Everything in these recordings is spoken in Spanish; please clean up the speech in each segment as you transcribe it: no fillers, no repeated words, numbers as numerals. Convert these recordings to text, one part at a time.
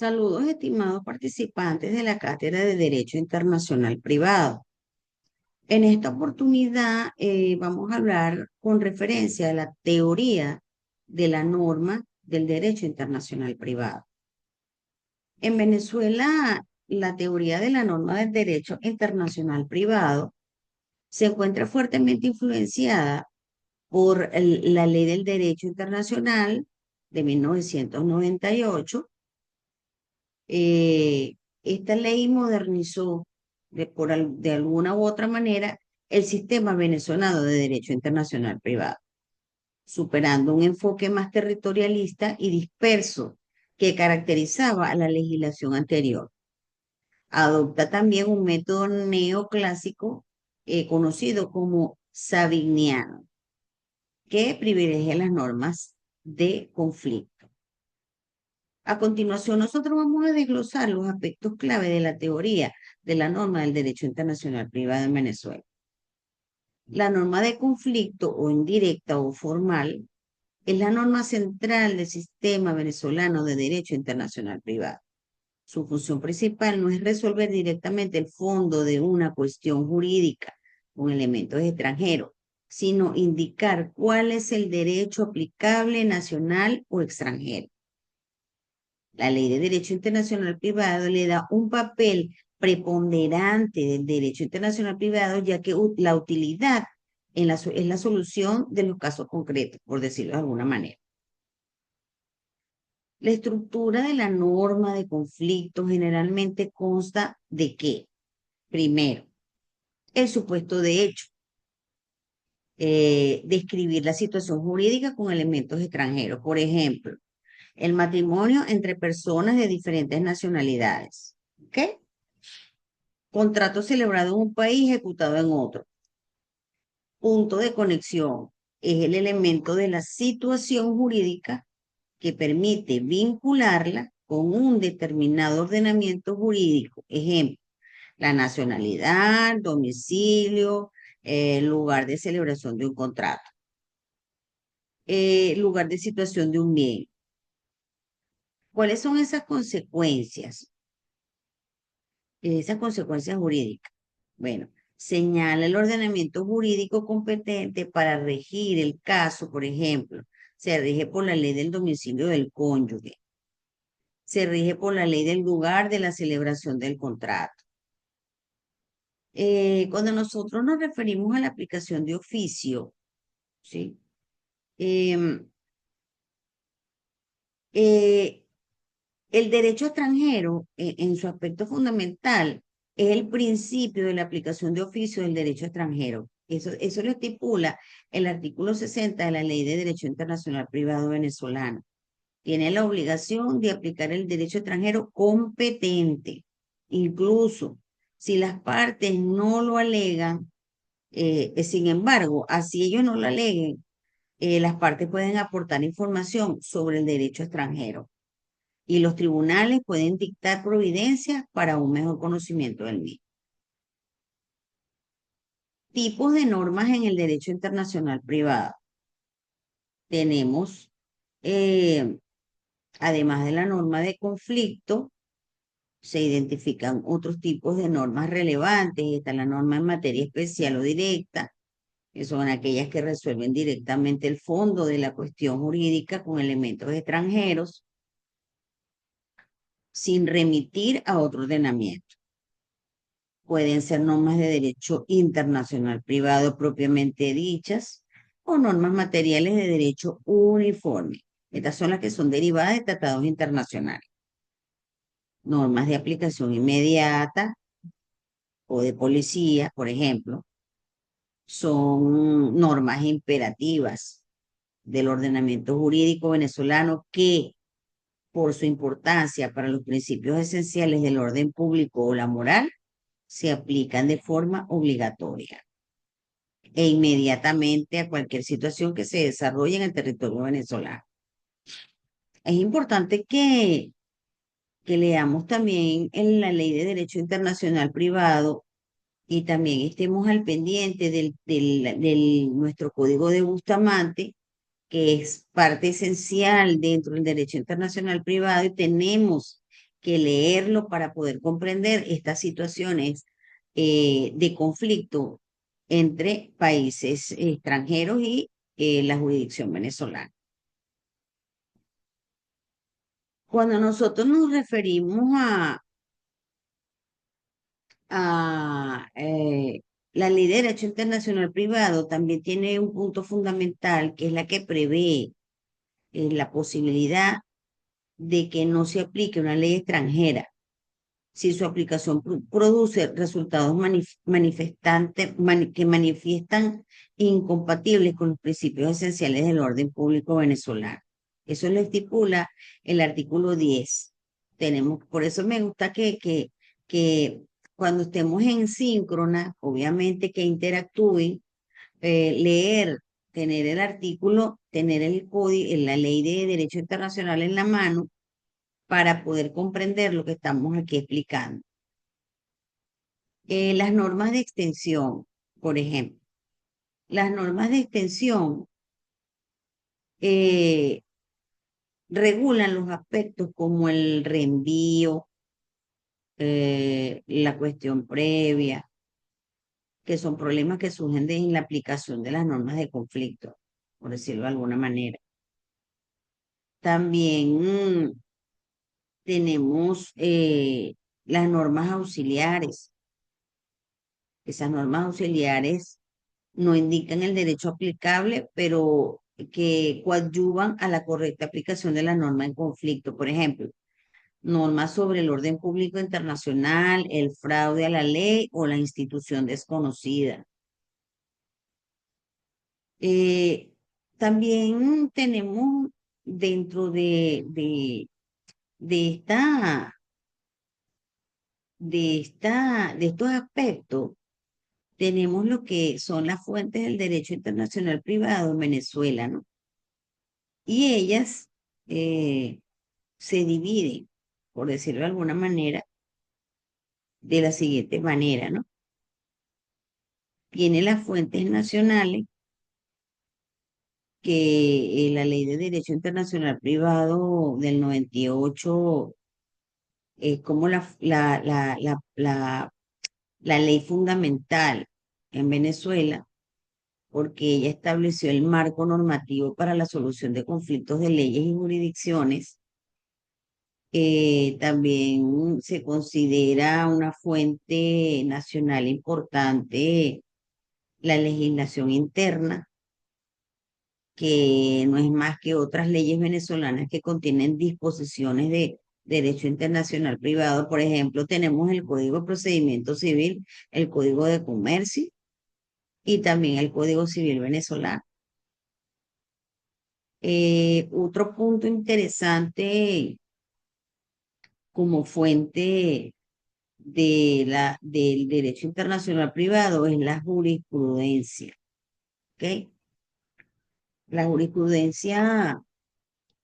Saludos, estimados participantes de la Cátedra de Derecho Internacional Privado. En esta oportunidad vamos a hablar con referencia a la teoría de la norma del derecho internacional privado. En Venezuela, la teoría de la norma del derecho internacional privado se encuentra fuertemente influenciada por la Ley del Derecho Internacional de 1998. Esta ley modernizó de alguna u otra manera el sistema venezolano de derecho internacional privado, superando un enfoque más territorialista y disperso que caracterizaba a la legislación anterior. Adopta también un método neoclásico conocido como savigniano, que privilegia las normas de conflicto. A continuación, nosotros vamos a desglosar los aspectos clave de la teoría de la norma del derecho internacional privado en Venezuela. La norma de conflicto o indirecta o formal es la norma central del sistema venezolano de derecho internacional privado. Su función principal no es resolver directamente el fondo de una cuestión jurídica con elementos extranjeros, sino indicar cuál es el derecho aplicable nacional o extranjero. La Ley de Derecho Internacional Privado le da un papel preponderante del derecho internacional privado, ya que la utilidad es la solución de los casos concretos, por decirlo de alguna manera. La estructura de la norma de conflicto generalmente consta de que, primero, el supuesto de hecho, describir la situación jurídica con elementos extranjeros. Por ejemplo, el matrimonio entre personas de diferentes nacionalidades. ¿Ok? Contrato celebrado en un país, ejecutado en otro. Punto de conexión es el elemento de la situación jurídica que permite vincularla con un determinado ordenamiento jurídico. Ejemplo, la nacionalidad, domicilio, lugar de celebración de un contrato, lugar de situación de un bien. ¿Cuáles son esas consecuencias? Esas consecuencias jurídicas. Bueno, señala el ordenamiento jurídico competente para regir el caso, por ejemplo, se rige por la ley del domicilio del cónyuge, se rige por la ley del lugar de la celebración del contrato. Cuando nosotros nos referimos a la aplicación de oficio, ¿sí? Em, eh, el derecho extranjero, en su aspecto fundamental, es el principio de la aplicación de oficio del derecho extranjero. Eso lo estipula el artículo 60 de la Ley de Derecho Internacional Privado venezolano. Tiene la obligación de aplicar el derecho extranjero competente. Incluso si las partes no lo alegan, sin embargo, así ellos no lo aleguen, las partes pueden aportar información sobre el derecho extranjero y los tribunales pueden dictar providencias para un mejor conocimiento del mismo. Tipos de normas en el derecho internacional privado. Tenemos, eh, además de la norma de conflicto, se identifican otros tipos de normas relevantes. Está la norma en materia especial o directa, que son aquellas que resuelven directamente el fondo de la cuestión jurídica con elementos extranjeros, sin remitir a otro ordenamiento. Pueden ser normas de derecho internacional privado propiamente dichas o normas materiales de derecho uniforme. Estas son las que son derivadas de tratados internacionales. Normas de aplicación inmediata o de policía, por ejemplo, son normas imperativas del ordenamiento jurídico venezolano que, por su importancia para los principios esenciales del orden público o la moral, se aplican de forma obligatoria e inmediatamente a cualquier situación que se desarrolle en el territorio venezolano. Es importante que leamos también en la Ley de Derecho Internacional Privado y también estemos al pendiente del nuestro Código de Bustamante, que es parte esencial dentro del derecho internacional privado, y tenemos que leerlo para poder comprender estas situaciones de conflicto entre países extranjeros y la jurisdicción venezolana. Cuando nosotros nos referimos a la ley de derecho internacional privado, también tiene un punto fundamental que es la que prevé la posibilidad de que no se aplique una ley extranjera si su aplicación produce resultados que manifiestan incompatibles con los principios esenciales del orden público venezolano. Eso lo estipula el artículo 10. Por eso me gusta que cuando estemos en síncrona, obviamente que interactúen, leer, tener el artículo, tener el código, la ley de derecho internacional en la mano para poder comprender lo que estamos aquí explicando. Las normas de extensión, por ejemplo. Las normas de extensión eh, regulan los aspectos como el reenvío, la cuestión previa, que son problemas que surgen en la aplicación de las normas de conflicto, por decirlo de alguna manera. También tenemos las normas auxiliares. Esas normas auxiliares no indican el derecho aplicable, pero que coadyuvan a la correcta aplicación de la norma en conflicto. Por ejemplo, normas sobre el orden público internacional, el fraude a la ley o la institución desconocida. Eh, También tenemos dentro de esta, de estos aspectos, tenemos lo que son las fuentes del derecho internacional privado en Venezuela, ¿no? Y ellas eh, se dividen, por decirlo de alguna manera, de la siguiente manera, ¿no? Tiene las fuentes nacionales, que la Ley de Derecho Internacional Privado del 98 es como la ley fundamental en Venezuela, porque ella estableció el marco normativo para la solución de conflictos de leyes y jurisdicciones. También se considera una fuente nacional importante la legislación interna, que no es más que otras leyes venezolanas que contienen disposiciones de derecho internacional privado. Por ejemplo, tenemos el Código de Procedimiento Civil, el Código de Comercio y también el Código Civil venezolano. Otro punto interesante como fuente del derecho internacional privado es la jurisprudencia. ¿Ok? La jurisprudencia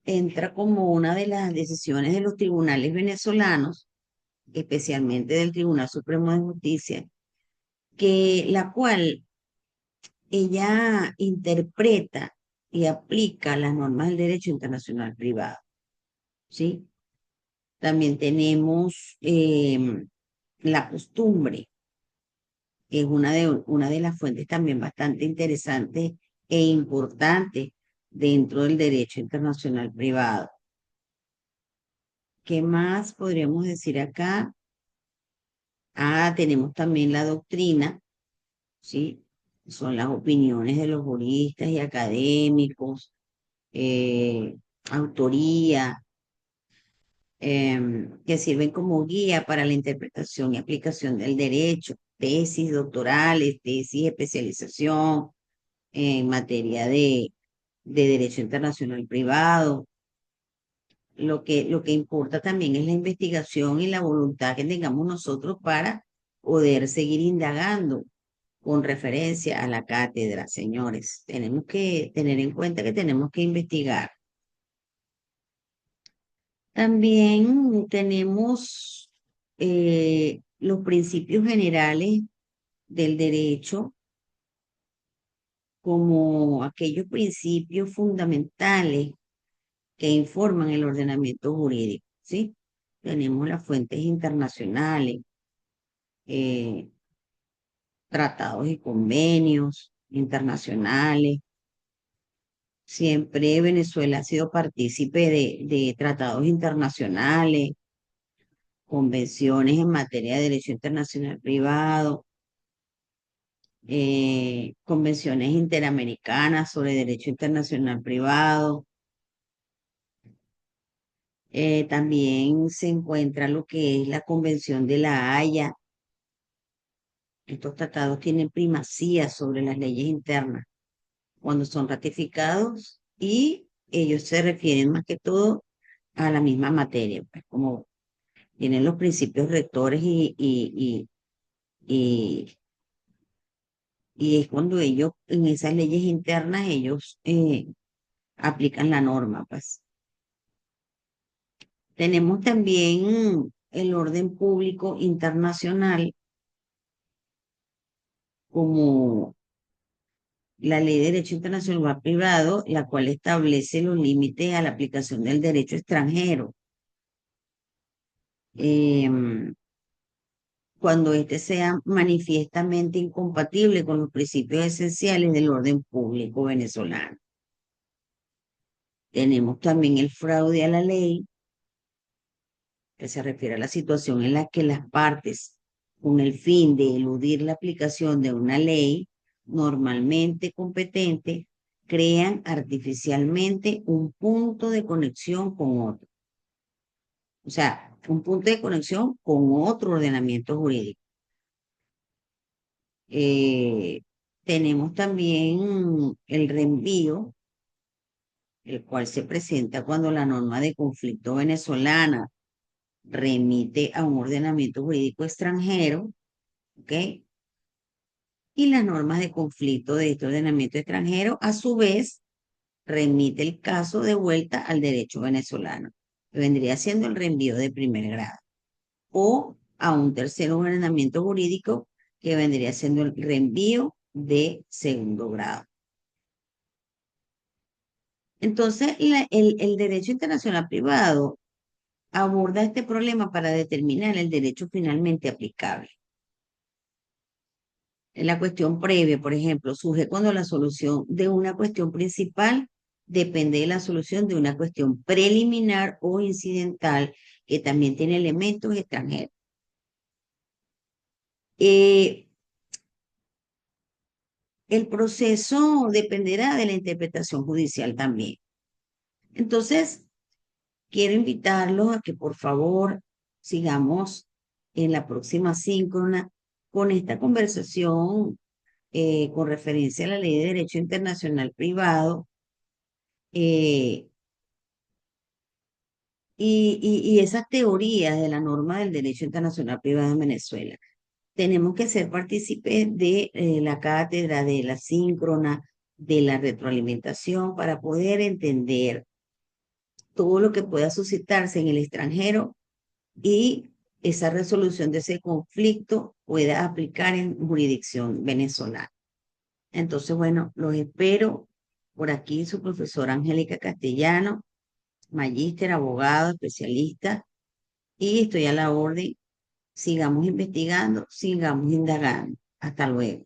entra como una de las decisiones de los tribunales venezolanos, especialmente del Tribunal Supremo de Justicia, que la cual ella interpreta y aplica las normas del derecho internacional privado. ¿Sí? También tenemos la costumbre, que es una de las fuentes también bastante interesantes e importantes dentro del derecho internacional privado. ¿Qué más podríamos decir acá? Tenemos también la doctrina, ¿sí? Son las opiniones de los juristas y académicos, eh, autoría, que sirven como guía para la interpretación y aplicación del derecho, tesis doctorales, tesis de especialización en materia de derecho internacional privado. Lo que importa también es la investigación y la voluntad que tengamos nosotros para poder seguir indagando con referencia a la cátedra, señores. Tenemos que tener en cuenta que tenemos que investigar. También tenemos los principios generales del derecho como aquellos principios fundamentales que informan el ordenamiento jurídico, ¿sí? tenemos las fuentes internacionales, eh, tratados y convenios internacionales. Siempre Venezuela ha sido partícipe de tratados internacionales, convenciones en materia de derecho internacional privado, convenciones interamericanas sobre derecho internacional privado. También se encuentra lo que es la Convención de La Haya. Estos tratados tienen primacía sobre las leyes internas cuando son ratificados y ellos se refieren más que todo a la misma materia, pues como tienen los principios rectores y, y es cuando ellos, en esas leyes internas, ellos aplican la norma, pues. Tenemos también el orden público internacional como la Ley de Derecho Internacional Privado, la cual establece los límites a la aplicación del derecho extranjero. Cuando éste sea manifiestamente incompatible con los principios esenciales del orden público venezolano. Tenemos también el fraude a la ley, que se refiere a la situación en la que las partes, con el fin de eludir la aplicación de una ley normalmente competente, crean artificialmente un punto de conexión con otro. O sea, un punto de conexión con otro ordenamiento jurídico. Eh, Tenemos también el reenvío, el cual se presenta cuando la norma de conflicto venezolana remite a un ordenamiento jurídico extranjero, ¿ok? Y las normas de conflicto de este ordenamiento extranjero, a su vez, remite el caso de vuelta al derecho venezolano, que vendría siendo el reenvío de primer grado, o a un tercer ordenamiento jurídico, que vendría siendo el reenvío de segundo grado. Entonces, el derecho internacional privado aborda este problema para determinar el derecho finalmente aplicable. En la cuestión previa, por ejemplo, surge cuando la solución de una cuestión principal depende de la solución de una cuestión preliminar o incidental que también tiene elementos extranjeros. Eh, el proceso dependerá de la interpretación judicial también. Entonces, quiero invitarlos a que por favor sigamos en la próxima síncrona con esta conversación con referencia a la Ley de Derecho Internacional Privado eh, y esas teorías de la norma del derecho internacional privado en Venezuela. Tenemos que ser partícipes de la cátedra, de la síncrona, de la retroalimentación para poder entender todo lo que pueda suscitarse en el extranjero y esa resolución de ese conflicto pueda aplicar en jurisdicción venezolana. Entonces, bueno, los espero por aquí, su profesora Angélica Castellano, magíster, abogado, especialista, y estoy a la orden. Sigamos investigando, sigamos indagando. Hasta luego.